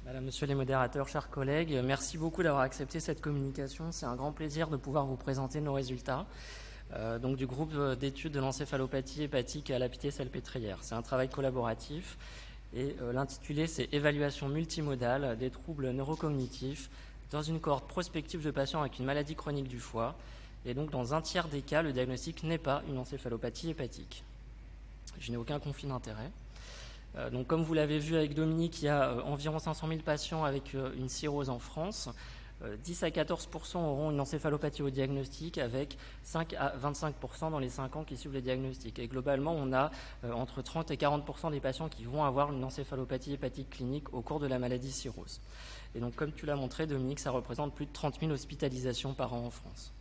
Madame, Monsieur les modérateurs, chers collègues, merci beaucoup d'avoir accepté cette communication. C'est un grand plaisir de pouvoir vous présenter nos résultats donc du groupe d'études de l'encéphalopathie hépatique à la Pitié-Salpêtrière. C'est un travail collaboratif et l'intitulé c'est « Évaluation multimodale des troubles neurocognitifs dans une cohorte prospective de patients avec une maladie chronique du foie ». Et donc dans un tiers des cas, le diagnostic n'est pas une encéphalopathie hépatique. Je n'ai aucun conflit d'intérêt. Donc, comme vous l'avez vu avec Dominique, il y a environ 500 000 patients avec une cirrhose en France. 10 à 14% auront une encéphalopathie au diagnostic, avec 5 à 25% dans les 5 ans qui suivent le diagnostic. Et globalement, on a entre 30 et 40% des patients qui vont avoir une encéphalopathie hépatique clinique au cours de la maladie cirrhose. Et donc, comme tu l'as montré, Dominique, ça représente plus de 30 000 hospitalisations par an en France.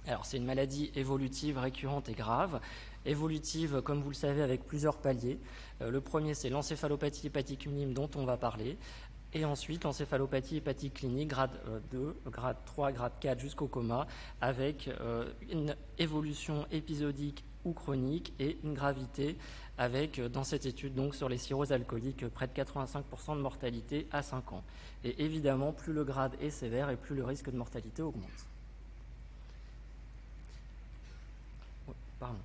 Alors, c'est une maladie évolutive, récurrente et grave. Évolutive, comme vous le savez, avec plusieurs paliers. Le premier, c'est l'encéphalopathie hépatique minime dont on va parler. Et ensuite, l'encéphalopathie hépatique clinique, grade 2, grade 3, grade 4 jusqu'au coma, avec une évolution épisodique ou chronique et une gravité avec, dans cette étude, donc sur les cirrhoses alcooliques, près de 85% de mortalité à 5 ans. Et évidemment, plus le grade est sévère et plus le risque de mortalité augmente. Pardon.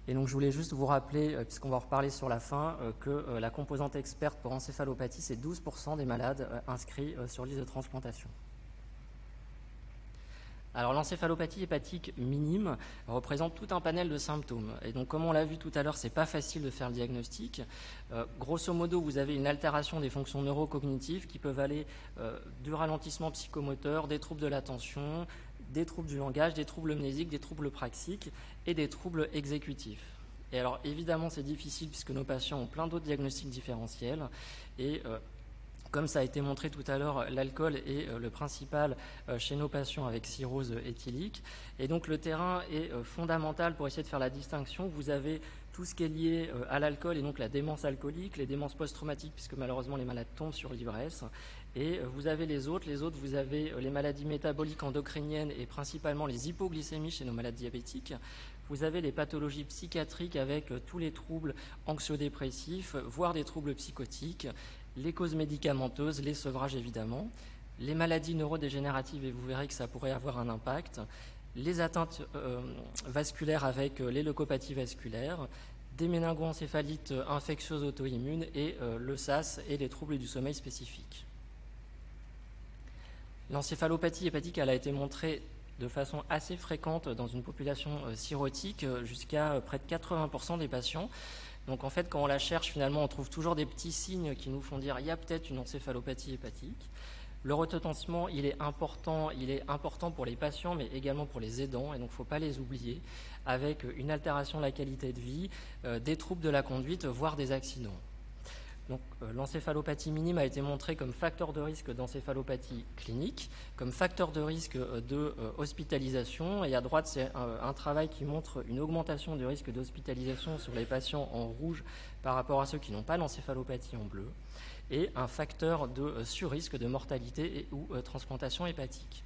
Et donc je voulais juste vous rappeler, puisqu'on va en reparler sur la fin, que la composante experte pour encéphalopathie, c'est 12% des malades inscrits sur liste de transplantation. Alors l'encéphalopathie hépatique minime représente tout un panel de symptômes. Et donc comme on l'a vu tout à l'heure, c'est pas facile de faire le diagnostic. Grosso modo, vous avez une altération des fonctions neurocognitives qui peuvent aller du ralentissement psychomoteur, des troubles de l'attention, des troubles du langage, des troubles mnésiques, des troubles praxiques et des troubles exécutifs. Et alors évidemment c'est difficile puisque nos patients ont plein d'autres diagnostics différentiels et comme ça a été montré tout à l'heure, l'alcool est le principal chez nos patients avec cirrhose éthylique. Et donc le terrain est fondamental pour essayer de faire la distinction. Vous avez tout ce qui est lié à l'alcool et donc la démence alcoolique, les démences post-traumatiques puisque malheureusement les malades tombent sur l'ivresse. Et vous avez les autres, vous avez les maladies métaboliques endocriniennes et principalement les hypoglycémies chez nos malades diabétiques. Vous avez les pathologies psychiatriques avec tous les troubles anxio-dépressifs, voire des troubles psychotiques, les causes médicamenteuses, les sevrages évidemment, les maladies neurodégénératives et vous verrez que ça pourrait avoir un impact, les atteintes vasculaires avec les leucopathies vasculaires, des méningoencéphalites infectieuses auto-immunes et le SAS et les troubles du sommeil spécifiques. L'encéphalopathie hépatique, elle a été montrée de façon assez fréquente dans une population cirrhotique, jusqu'à près de 80% des patients. Donc en fait, quand on la cherche, finalement, on trouve toujours des petits signes qui nous font dire qu'il y a peut-être une encéphalopathie hépatique. Le retentissement, il est important pour les patients, mais également pour les aidants, et donc il ne faut pas les oublier, avec une altération de la qualité de vie, des troubles de la conduite, voire des accidents. Donc, l'encéphalopathie minime a été montrée comme facteur de risque d'encéphalopathie clinique, comme facteur de risque de hospitalisation. Et à droite, c'est un travail qui montre une augmentation du risque d'hospitalisation sur les patients en rouge par rapport à ceux qui n'ont pas l'encéphalopathie en bleu, et un facteur de surrisque de mortalité et ou transplantation hépatique.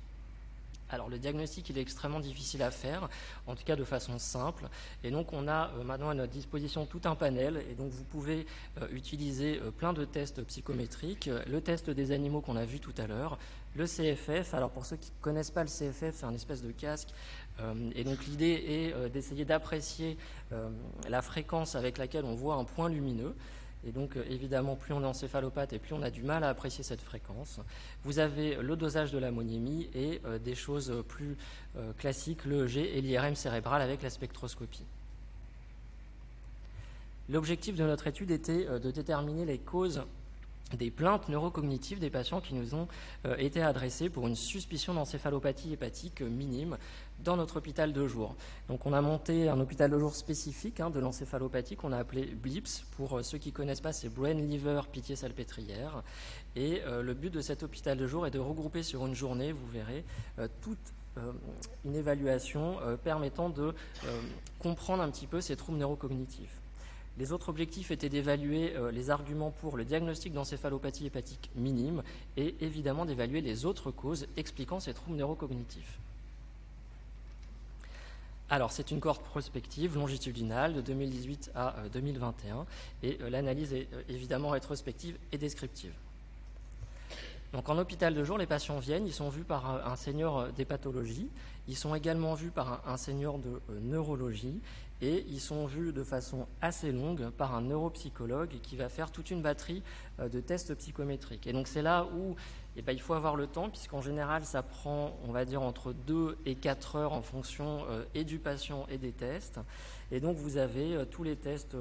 Alors le diagnostic il est extrêmement difficile à faire, en tout cas de façon simple, et donc on a maintenant à notre disposition tout un panel, et donc vous pouvez utiliser plein de tests psychométriques, le test des animaux qu'on a vu tout à l'heure, le CFF. Alors pour ceux qui ne connaissent pas le CFF, c'est un espèce de casque, et donc l'idée est d'essayer d'apprécier la fréquence avec laquelle on voit un point lumineux. Et donc, évidemment, plus on est encéphalopathe et plus on a du mal à apprécier cette fréquence. Vous avez le dosage de l'ammoniémie et des choses plus classiques, l'EEG et l'IRM cérébral avec la spectroscopie. L'objectif de notre étude était de déterminer les causes des plaintes neurocognitives des patients qui nous ont été adressés pour une suspicion d'encéphalopathie hépatique minime dans notre hôpital de jour. Donc on a monté un hôpital de jour spécifique de l'encéphalopathie qu'on a appelé BLIPS. Pour ceux qui ne connaissent pas, c'est Brain Liver Pitié-Salpêtrière. Et le but de cet hôpital de jour est de regrouper sur une journée, vous verrez, toute une évaluation permettant de comprendre un petit peu ces troubles neurocognitifs. Les autres objectifs étaient d'évaluer les arguments pour le diagnostic d'encéphalopathie hépatique minime et évidemment d'évaluer les autres causes expliquant ces troubles neurocognitifs. Alors, c'est une cohorte prospective longitudinale de 2018 à 2021 et l'analyse est évidemment rétrospective et descriptive. Donc en hôpital de jour, les patients viennent, ils sont vus par un senior d'hépatologie, ils sont également vus par un senior de neurologie et ils sont vus de façon assez longue par un neuropsychologue qui va faire toute une batterie de tests psychométriques. Et donc c'est là où il faut avoir le temps, puisqu'en général ça prend, on va dire, entre 2 et 4 heures en fonction et du patient et des tests. Et donc vous avez tous les tests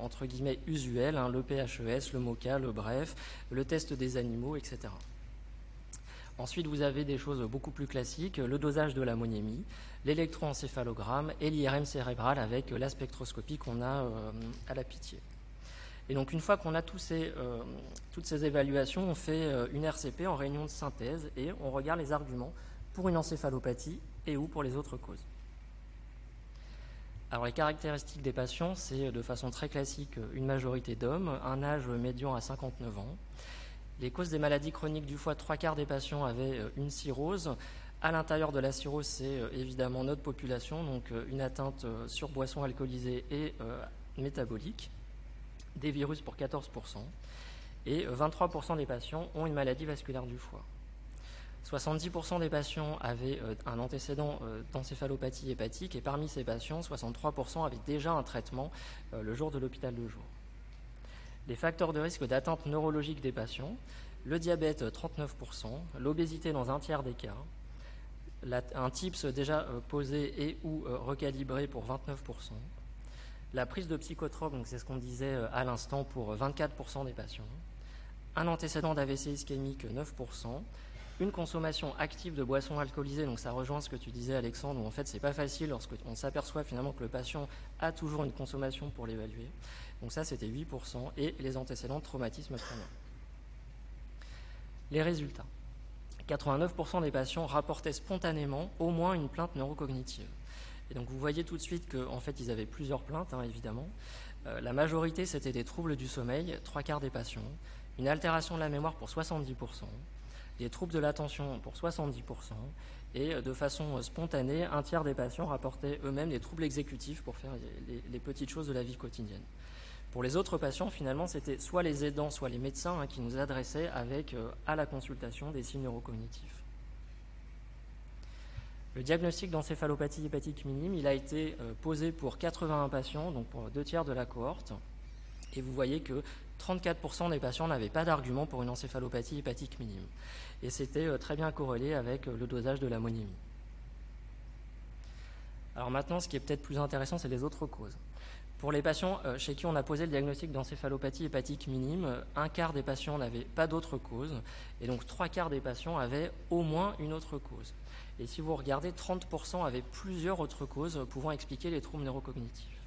entre guillemets usuels, le PHES, le MoCA, le BREF, le test des animaux, etc. Ensuite, vous avez des choses beaucoup plus classiques, le dosage de l'ammoniémie, l'électroencéphalogramme et l'IRM cérébral avec la spectroscopie qu'on a à la Pitié. Et donc, une fois qu'on a toutes ces évaluations, on fait une RCP en réunion de synthèse et on regarde les arguments pour une encéphalopathie et ou pour les autres causes. Alors, les caractéristiques des patients, c'est de façon très classique une majorité d'hommes, un âge médian à 59 ans. Les causes des maladies chroniques du foie, 3/4 des patients avaient une cirrhose. À l'intérieur de la cirrhose, c'est évidemment notre population, donc une atteinte sur boissons alcoolisées et métabolique, des virus pour 14%, et 23% des patients ont une maladie vasculaire du foie. 70% des patients avaient un antécédent d'encéphalopathie hépatique, et parmi ces patients, 63% avaient déjà un traitement le jour de l'hôpital de jour. Les facteurs de risque d'atteinte neurologique des patients, le diabète 39%, l'obésité dans un tiers des cas, un TIPS déjà posé et ou recalibré pour 29%, la prise de psychotropes, donc c'est ce qu'on disait à l'instant, pour 24% des patients, un antécédent d'AVC ischémique 9%, une consommation active de boissons alcoolisées, donc ça rejoint ce que tu disais Alexandre, où en fait c'est pas facile lorsqu'on s'aperçoit finalement que le patient a toujours une consommation pour l'évaluer. Donc ça c'était 8%, et les antécédents de traumatisme crânien. Les résultats. 89% des patients rapportaient spontanément au moins une plainte neurocognitive. Et donc vous voyez tout de suite qu'en fait ils avaient plusieurs plaintes, évidemment. La majorité c'était des troubles du sommeil, 3/4 des patients, une altération de la mémoire pour 70%, des troubles de l'attention pour 70%, et de façon spontanée, un tiers des patients rapportaient eux-mêmes des troubles exécutifs pour faire les petites choses de la vie quotidienne. Pour les autres patients, finalement, c'était soit les aidants, soit les médecins qui nous adressaient avec, à la consultation, des signes neurocognitifs. Le diagnostic d'encéphalopathie hépatique minime, il a été posé pour 81 patients, donc pour 2/3 de la cohorte, et vous voyez que 34% des patients n'avaient pas d'argument pour une encéphalopathie hépatique minime. Et c'était très bien corrélé avec le dosage de l'ammoniémie. Alors maintenant, ce qui est peut-être plus intéressant, c'est les autres causes. Pour les patients chez qui on a posé le diagnostic d'encéphalopathie hépatique minime, 1/4 des patients n'avaient pas d'autre cause, et donc 3/4 des patients avaient au moins une autre cause. Et si vous regardez, 30% avaient plusieurs autres causes pouvant expliquer les troubles neurocognitifs.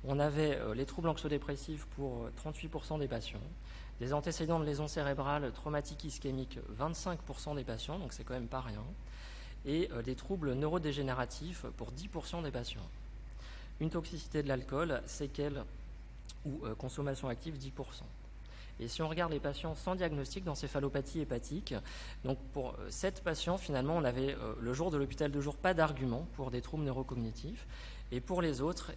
On avait les troubles anxio-dépressifs pour 38% des patients, des antécédents de lésions cérébrales traumatiques ischémiques 25% des patients, donc c'est quand même pas rien, et des troubles neurodégénératifs pour 10% des patients. Une toxicité de l'alcool, séquelles ou consommation active 10%. Et si on regarde les patients sans diagnostic d'encéphalopathie hépatique, donc pour 7 patients, finalement, on avait le jour de l'hôpital de jour pas d'argument pour des troubles neurocognitifs. Et pour les autres,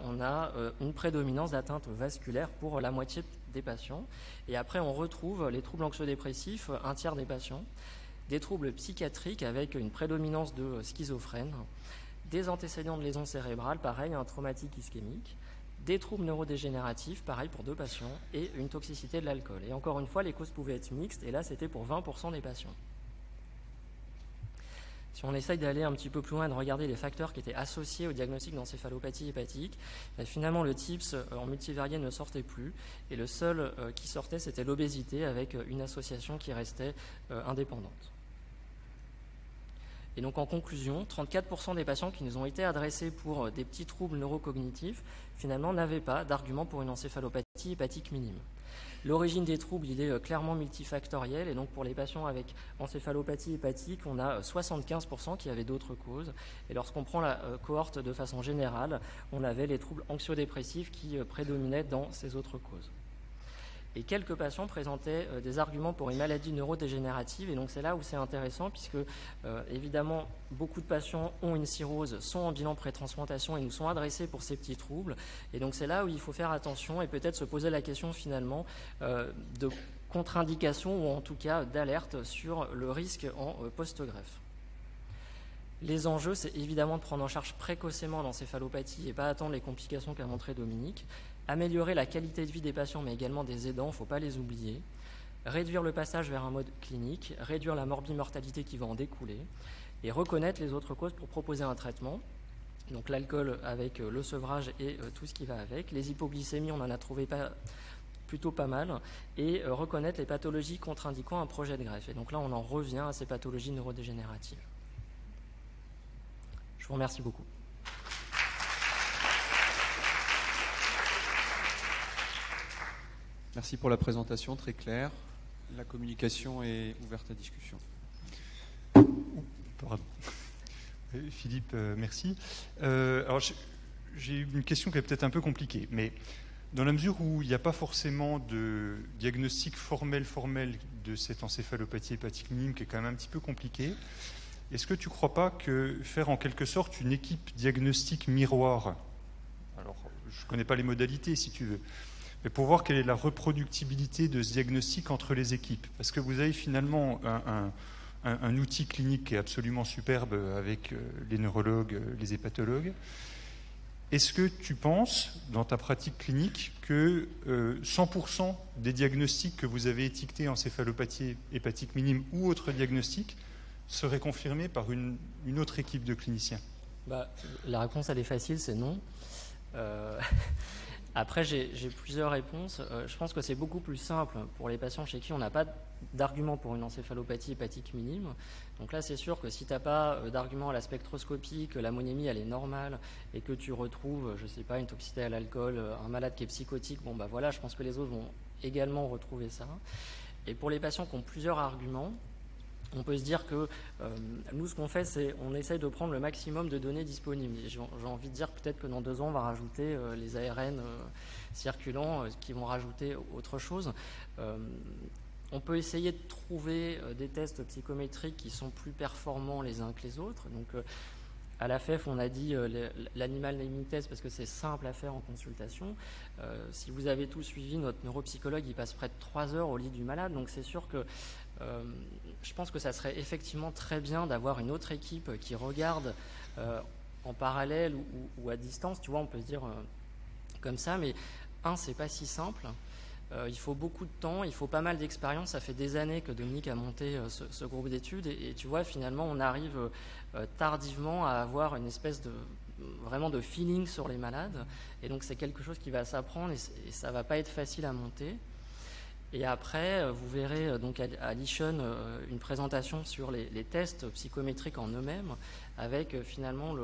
on a une prédominance d'atteinte vasculaire pour la moitié des patients. Et après, on retrouve les troubles anxio-dépressifs, 1/3 des patients, des troubles psychiatriques avec une prédominance de schizophrènes, des antécédents de lésions cérébrales, pareil, un traumatique ischémique, des troubles neurodégénératifs, pareil pour 2 patients, et une toxicité de l'alcool. Et encore une fois, les causes pouvaient être mixtes, et là, c'était pour 20% des patients. Si on essaye d'aller un petit peu plus loin et de regarder les facteurs qui étaient associés au diagnostic d'encéphalopathie hépatique, finalement le TIPS en multivarié ne sortait plus, et le seul qui sortait, c'était l'obésité, avec une association qui restait indépendante. Et donc en conclusion, 34% des patients qui nous ont été adressés pour des petits troubles neurocognitifs, finalement n'avaient pas d'argument pour une encéphalopathie hépatique minime. L'origine des troubles, il est clairement multifactoriel, et donc pour les patients avec encéphalopathie hépatique, on a 75% qui avaient d'autres causes, et lorsqu'on prend la cohorte de façon générale, on avait les troubles anxio-dépressifs qui prédominaient dans ces autres causes. Et quelques patients présentaient des arguments pour une maladie neurodégénérative, et donc c'est là où c'est intéressant, puisque évidemment beaucoup de patients ont une cirrhose, sont en bilan pré-transplantation et nous sont adressés pour ces petits troubles, et donc c'est là où il faut faire attention et peut-être se poser la question finalement de contre-indication ou en tout cas d'alerte sur le risque en post-greffe. Les enjeux, c'est évidemment de prendre en charge précocement l'encéphalopathie et pas attendre les complications qu'a montré Dominique, améliorer la qualité de vie des patients mais également des aidants, il ne faut pas les oublier, réduire le passage vers un mode clinique, réduire la morbimortalité qui va en découler et reconnaître les autres causes pour proposer un traitement. Donc l'alcool avec le sevrage et tout ce qui va avec, les hypoglycémies, on en a trouvé plutôt pas mal, et reconnaître les pathologies contre-indiquant un projet de greffe. Et donc là, on en revient à ces pathologies neurodégénératives. Je vous remercie beaucoup. Merci pour la présentation, très claire. La communication est ouverte à discussion. Philippe, merci. Alors, j'ai une question qui est peut-être un peu compliquée, mais dans la mesure où il n'y a pas forcément de diagnostic formel de cette encéphalopathie hépatique minime, qui est quand même un petit peu compliqué, est-ce que tu ne crois pas que faire en quelque sorte une équipe diagnostic miroir, alors je ne connais pas les modalités si tu veux, mais pour voir quelle est la reproductibilité de ce diagnostic entre les équipes, parce que vous avez finalement un outil clinique qui est absolument superbe avec les neurologues, les hépatologues. Est-ce que tu penses, dans ta pratique clinique, que 100% des diagnostics que vous avez étiquetés en encéphalopathie hépatique minime ou autre diagnostic seraient confirmés par une autre équipe de cliniciens? La réponse, elle est facile, c'est non. Après, j'ai plusieurs réponses. Je pense que c'est beaucoup plus simple pour les patients chez qui on n'a pas d'argument pour une encéphalopathie hépatique minime. Donc là, c'est sûr que si tu n'as pas d'argument à la spectroscopie, que l'ammoniémie elle est normale et que tu retrouves, je ne sais pas, une toxicité à l'alcool, un malade qui est psychotique, voilà, je pense que les autres vont également retrouver ça. Et pour les patients qui ont plusieurs arguments, on peut se dire que nous, ce qu'on fait, c'est on essaye de prendre le maximum de données disponibles. J'ai envie de dire peut-être que dans 2 ans, on va rajouter les ARN circulants qui vont rajouter autre chose. On peut essayer de trouver des tests psychométriques qui sont plus performants les uns que les autres. Donc, à la FEF, on a dit l'animal naming test parce que c'est simple à faire en consultation. Si vous avez tout suivi, notre neuropsychologue, il passe près de 3 heures au lit du malade. Donc, c'est sûr que je pense que ça serait effectivement très bien d'avoir une autre équipe qui regarde en parallèle ou à distance. Tu vois, on peut se dire comme ça, mais c'est pas si simple. Il faut beaucoup de temps, il faut pas mal d'expérience. Ça fait des années que Dominique a monté ce groupe d'études et tu vois, finalement, on arrive tardivement à avoir une espèce vraiment de feeling sur les malades. Et donc, c'est quelque chose qui va s'apprendre et ça va pas être facile à monter. Et après, vous verrez donc à l'ISHON une présentation sur les tests psychométriques en eux-mêmes, avec finalement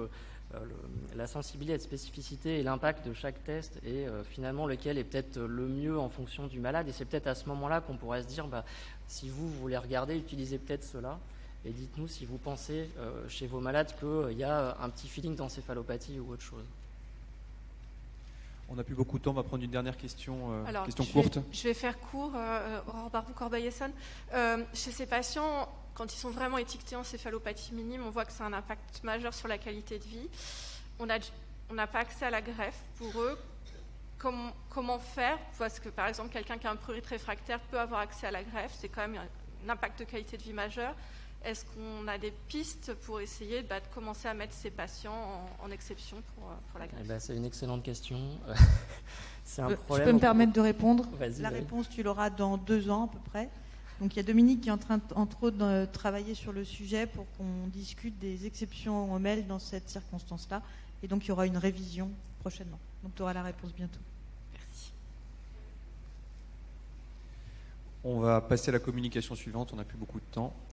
la sensibilité, la spécificité et l'impact de chaque test, et finalement lequel est peut-être le mieux en fonction du malade. Et c'est peut-être à ce moment-là qu'on pourrait se dire, si vous voulez regarder, utilisez peut-être cela, et dites-nous si vous pensez chez vos malades qu'il y a un petit feeling d'encéphalopathie ou autre chose. On n'a plus beaucoup de temps, on va prendre une dernière question, Alors, question courte. Je vais faire court, Aurore Barbeau-Corbeil-Essonne. Chez ces patients, quand ils sont vraiment étiquetés en céphalopathie minime, on voit que c'est un impact majeur sur la qualité de vie. On n'a pas accès à la greffe pour eux. Comment faire? Parce que, par exemple, quelqu'un qui a un prurite réfractaire peut avoir accès à la greffe. C'est quand même un impact de qualité de vie majeur. Est-ce qu'on a des pistes pour essayer de commencer à mettre ces patients en exception pour la greffe? C'est une excellente question. C'est un Je problème. peux me permettre de répondre. Vas-y, La vas-y. réponse, tu l'auras dans 2 ans à peu près. Donc il y a Dominique qui est en train, entre autres, de travailler sur le sujet pour qu'on discute des exceptions au MEL dans cette circonstance-là. Et donc il y aura une révision prochainement. Donc tu auras la réponse bientôt. Merci. On va passer à la communication suivante, on n'a plus beaucoup de temps.